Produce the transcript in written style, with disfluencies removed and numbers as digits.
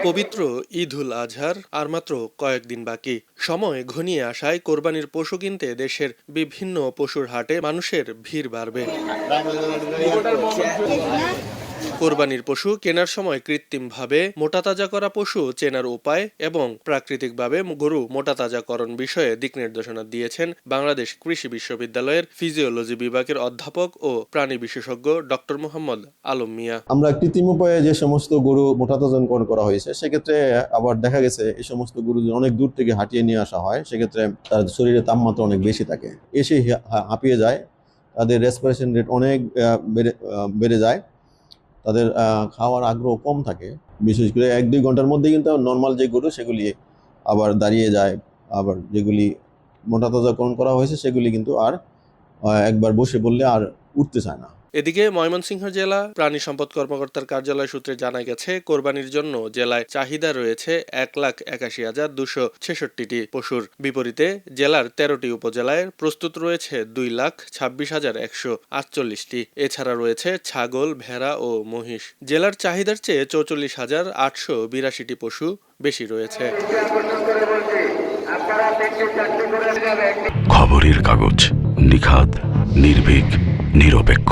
পবিত্র ঈদ-উল আজহার আর মাত্র কয়েকদিন বাকি। সময় ঘনিয়ে আসায় কোরবানির পশু কিনতে দেশের বিভিন্ন পশুর হাটে মানুষের ভিড় বাড়বে। কোরবানির পশু কেনার সময় কৃত্রিমভাবে মোটাতাজা করা পশু চেনার উপায় এবং প্রাকৃতিকভাবে গরু মোটাতাজাকরণ বিষয়ে দিক নির্দেশনা দিয়েছেন বাংলাদেশ কৃষি বিশ্ববিদ্যালয়ের ফিজিওলজি বিভাগের অধ্যাপক ও প্রাণী বিশেষজ্ঞ ডক্টর মোহাম্মদ আলম মিয়া। আমরা কৃত্রিম উপায়ে যে সমস্ত গরু মোটাতাজাকরণ করা হয়েছে, সেক্ষেত্রে আবার দেখা গেছে এই সমস্ত গরু অনেক দূর থেকে হাঁটিয়ে নিয়ে আসা হয়, সেক্ষেত্রে তার শরীরে তাপমাত্রা অনেক বেশি থাকে, এসে হাঁপিয়ে যায়, তাদের রেসপিরেশন রেট অনেক বেড়ে যায়, তাদের খাওয়ার আগ্রহ কম থাকে। বিশেষ করে 1-2 ঘন্টার মধ্যে কিন্তু নর্মাল যে গরু সেগুলি আবার দাঁড়িয়ে যায়, আবার যেগুলি মোটাতাজাকরণ করা হয়েছে সেগুলি কিন্তু আর একবার বসে বললে আর উঠতে চায় না। এদিকে ময়মনসিংহ জেলা প্রাণী সম্পদ কর্মকর্তার কার্যালয় সূত্রে জানা গেছে, কোরবানির জন্য জেলায় চাহিদা রয়েছে 1,81,266টি পশুর বিপরীতে জেলার 13টি উপজেলায় প্রস্তুত রয়েছে 2,26,148টি। এছাড়া রয়েছে ছাগল, ভেড়া ও মহিষ। জেলার চাহিদার চেয়ে 44,882টি পশু বেশি রয়েছে। খবরের কাগজ, নিখাত, নির্ভীক, নিরপেক্ষ।